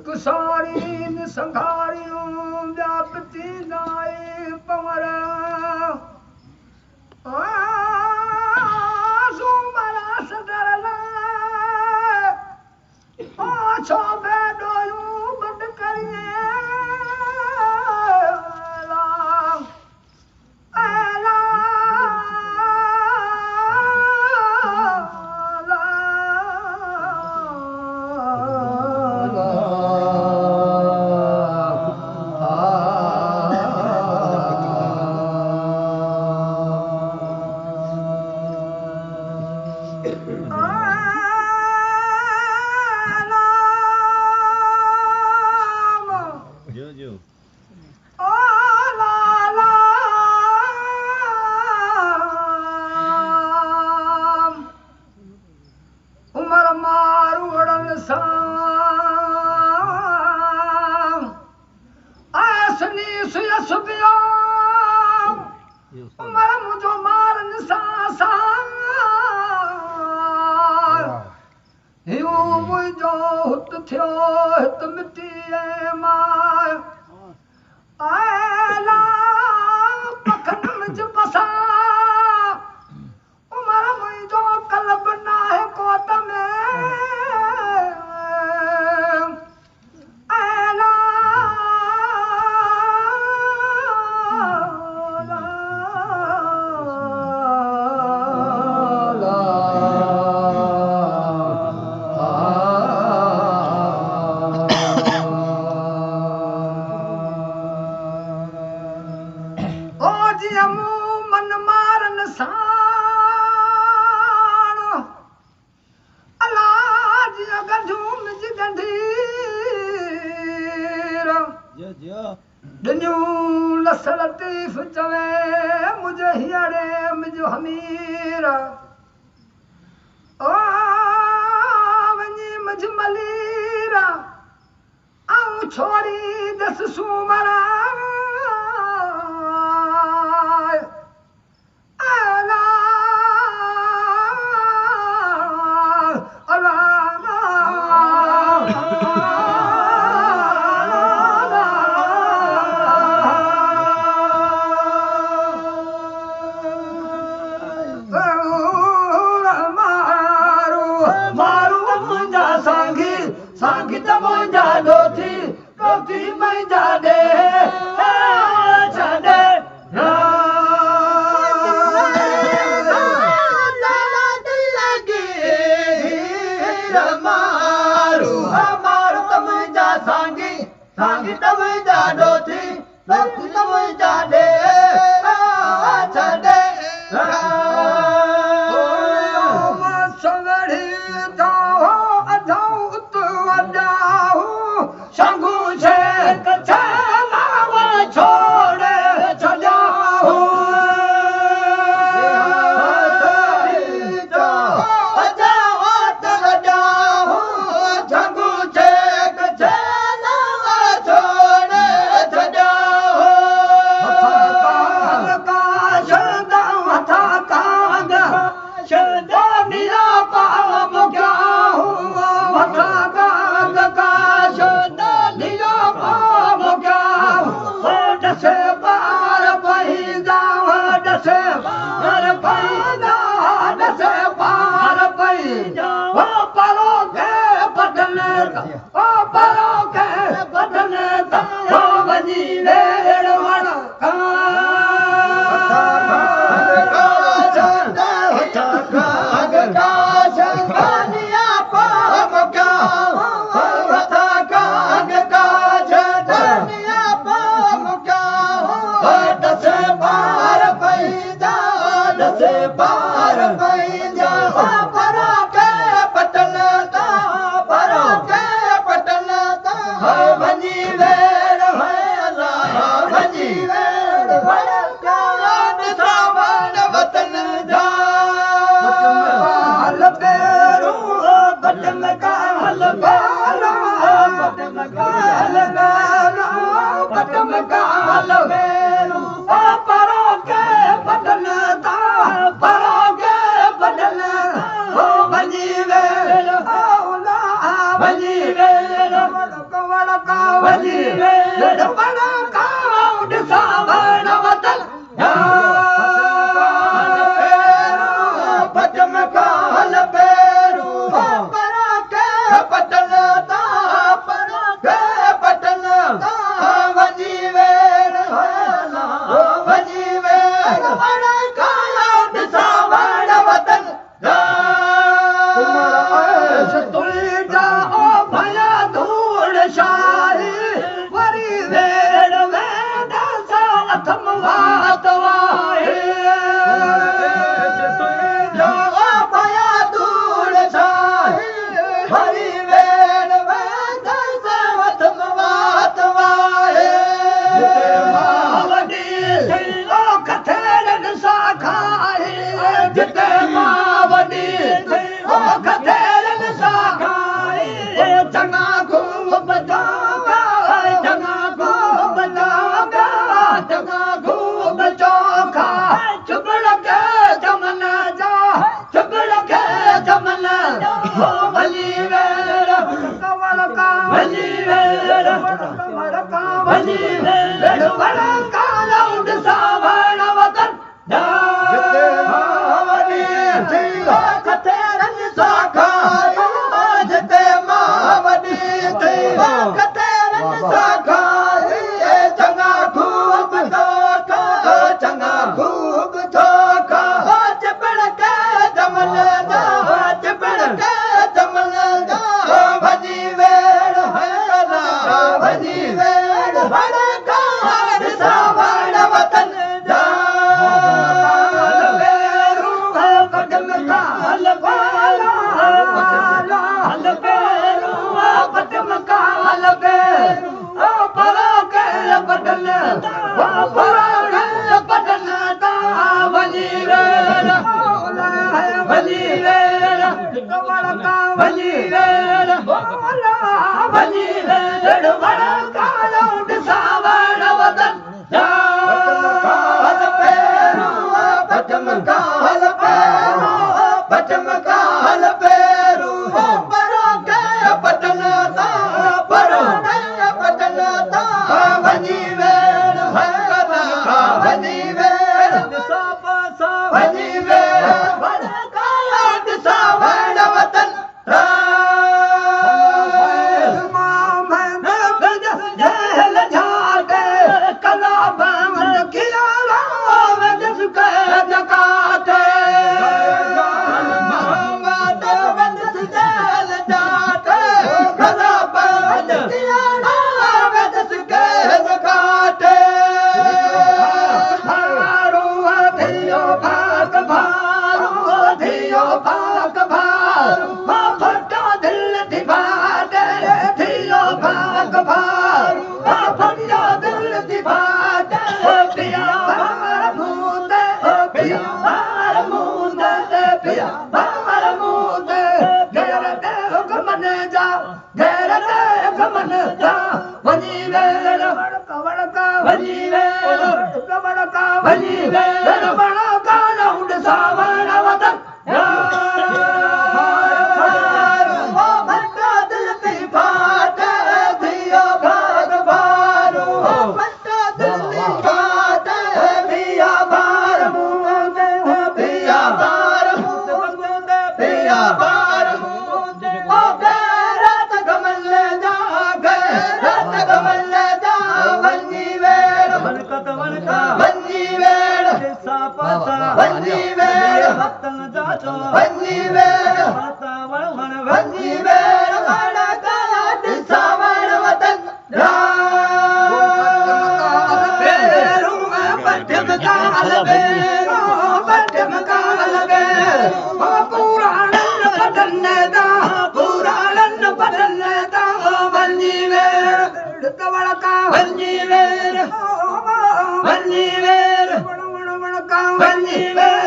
कुसारी संघारियूं व्यापती नाए पवर सुमरा सदर छो बेडोयूं बंद करिए लतीफ़ चवे मुझे हियड़े मुझो हमीर ओ वञी मुझ मलीर आऊं छोड़ी दस सूमरा Bye. पार पैंजा परो के पटन ता परो के पटन ता वञी वेड़ है अल्लाह वञी वेड़ ॾिसां वण वतन जा हल पेरू बटन का हल पेरू बटन का हल पेरू बटन का हल पेरू परो के पटन ता परो के पटन हो वञी वेड़ वञी वेड़ वड़का वञी वेड़ वड़का ॾिसां वण वतन पटम का हल पेरू परो के पटन ता परो के पटन ता वञी वेड़ वञी वेड़ वड़का ॾिसां वण वतन तुंहिंजा ओ भया धूड़ शाही वरी वेड़ वेंदा सा अथम वात वाहे तुंहिंजा ओ भया धूड़ शाही वरी वेड़ वेंदा सा अथम वात वाहे वॾी थी ओ कथेरनि सां खाए जिते मां वॾी थी ओ कथेरनि सां खाए चङा खूब चोगा चङा खूब चोगा चङा खूब चोखा चुगड़ के चमन जा चुगड़ के चमन हो वञी वेड़ वड़का वञी वेड़ वड़का वञी वेड़ वड़का ॾिसां वण वतन कथेरनि सां खाए जिते मां वॾी थी कथेरनि सां खाए चङा खूब चोखा चङा खूब चोखा चिपड़ के जमन जा चिपड़ के जमन जा वञी वेड़ वञी वेड़ वड़का ॾिसां वण वतन जा पटन का हल पेरू हल पेरू पटन का हल पेरू परो के पटन परो के पटन ता वञी वेड़ वञी वेड़ वड़का वञी वेड़ वञी वेड़ वड़का ॾिसां वण वतन हल पेरू पटन का हल पेरू पटन का हल पेरू परो के पटन ता परो के पटन ता वञी वेड़ वञी वेड़ वञी वेड़ वड़का ॾिसां वण वतन जहल झाटे कला बामन किया जकाते का वंजी वेर वंजी वेर वण वण वण का वंजी वेर